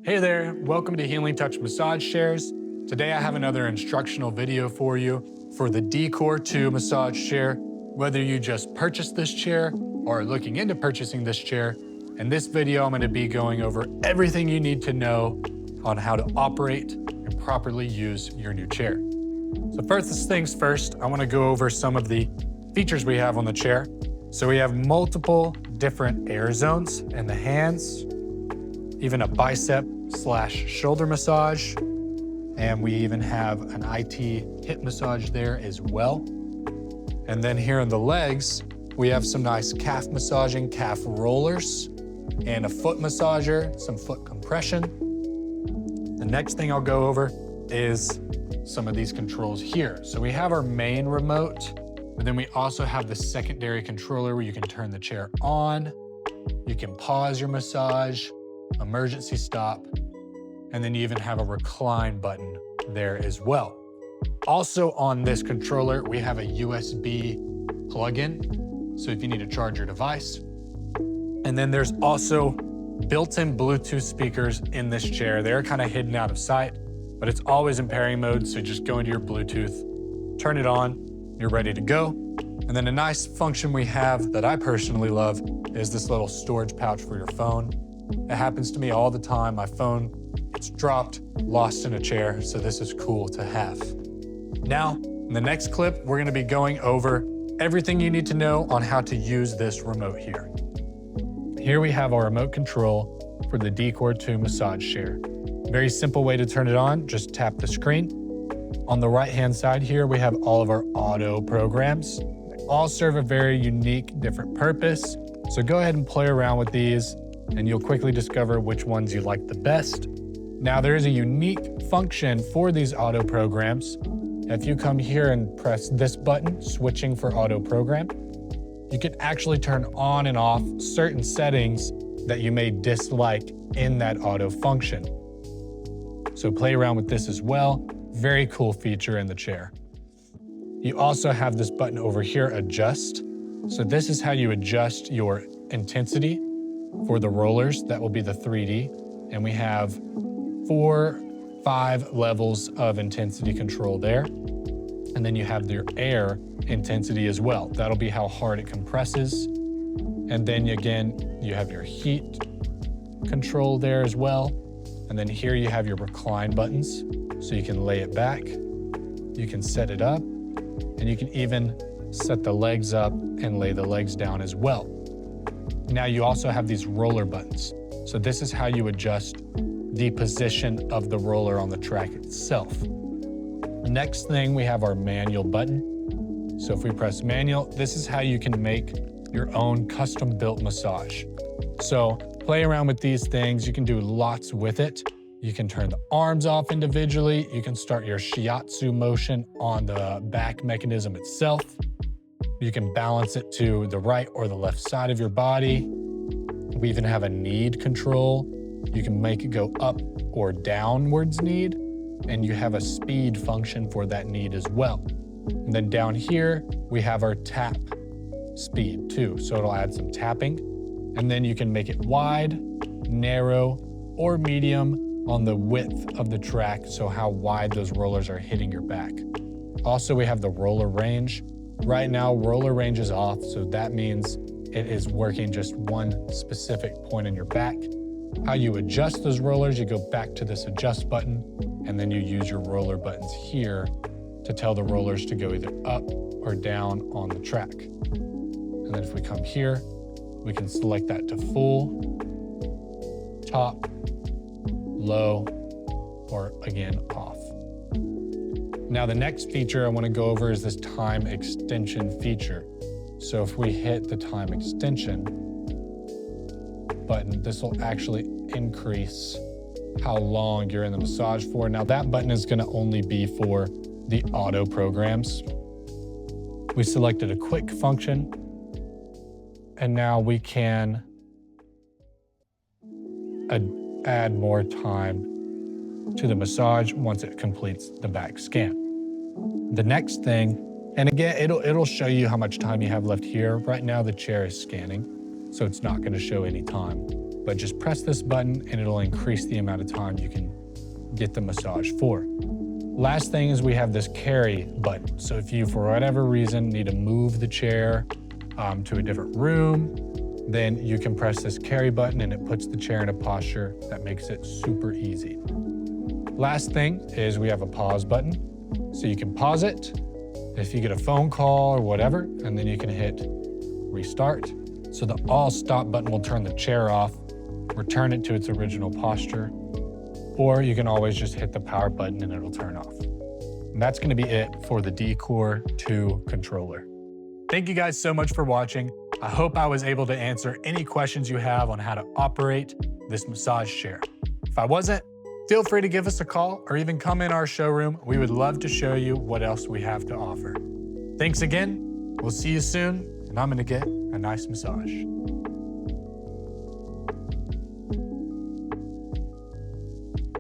Hey there, welcome to Healing Touch Massage Chairs. Today I have another instructional video for you for the DCore2 Massage Chair. Whether you just purchased this chair or are looking into purchasing this chair, in this video I'm going to be going over everything you need to know on how to operate and properly use your new chair. So first things first, I want to go over some of the features we have on the chair. So we have multiple different air zones in the hands, even a bicep/shoulder massage, and we even have an IT hip massage there as well. And then here in the legs, we have some nice calf massaging, calf rollers, and a foot massager, some foot compression. The next thing I'll go over is some of these controls here. So we have our main remote, but then we also have the secondary controller where you can turn the chair on, you can pause your massage, emergency stop, and then you even have a recline button there as well. Also on this controller, we have a USB plug-in, so if you need to charge your device. And then there's also built-in Bluetooth speakers in this chair. They're kind of hidden out of sight, but it's always in pairing mode, so just go into your Bluetooth, turn it on, you're ready to go. And then a nice function we have that I personally love is this little storage pouch for your phone. It happens to me all the time. My phone gets dropped, lost in a chair, so this is cool to have. Now, in the next clip, we're gonna be going over everything you need to know on how to use this remote here. Here we have our remote control for the DCore2 Massage Chair. Very simple way to turn it on, just tap the screen. On the right-hand side here, we have all of our auto programs. They all serve a very unique, different purpose. So go ahead and play around with these, and you'll quickly discover which ones you like the best. Now there is a unique function for these auto programs. If you come here and press this button, switching for auto program, you can actually turn on and off certain settings that you may dislike in that auto function. So play around with this as well. Very cool feature in the chair. You also have this button over here, adjust. So this is how you adjust your intensity for the rollers. That will be the 3D. And we have 5 levels of intensity control there. And then you have your air intensity as well. That'll be how hard it compresses. And then again, you have your heat control there as well. And then here you have your recline buttons. So you can lay it back, you can set it up, and you can even set the legs up and lay the legs down as well. Now you also have these roller buttons. So this is how you adjust the position of the roller on the track itself. Next thing, we have our manual button. So if we press manual, this is how you can make your own custom built massage. So play around with these things. You can do lots with it. You can turn the arms off individually. You can start your shiatsu motion on the back mechanism itself. You can balance it to the right or the left side of your body. We even have a knead control. You can make it go up or downwards knead, and you have a speed function for that knead as well. And then down here, we have our tap speed too. So it'll add some tapping. And then you can make it wide, narrow, or medium on the width of the track, so how wide those rollers are hitting your back. Also, we have the roller range. Right now, roller range is off, so that means it is working just one specific point in your back. How you adjust those rollers, you go back to this adjust button, and then you use your roller buttons here to tell the rollers to go either up or down on the track. And then if we come here, we can select that to full, top, low, or again, off. Now the next feature I want to go over is this time extension feature. So if we hit the time extension button, this will actually increase how long you're in the massage for. Now that button is going to only be for the auto programs. We selected a quick function, and now we can add more time to the massage once it completes the back scan. The next thing, and again, it'll show you how much time you have left here. Right now the chair is scanning, so it's not going to show any time. but just press this button and it'll increase the amount of time you can get the massage for. Last thing is we have this carry button. So if you, for whatever reason, need to move the chair to a different room, then you can press this carry button and it puts the chair in a posture that makes it super easy. Last thing is we have a pause button. So you can pause it if you get a phone call or whatever, and then you can hit restart. So the all stop button will turn the chair off, return it to its original posture, or you can always just hit the power button and it'll turn off. And that's gonna be it for the DCore2 controller. Thank you guys so much for watching. I hope I was able to answer any questions you have on how to operate this massage chair. If I wasn't, feel free to give us a call or even come in our showroom. We would love to show you what else we have to offer. Thanks again. We'll see you soon, and I'm gonna get a nice massage.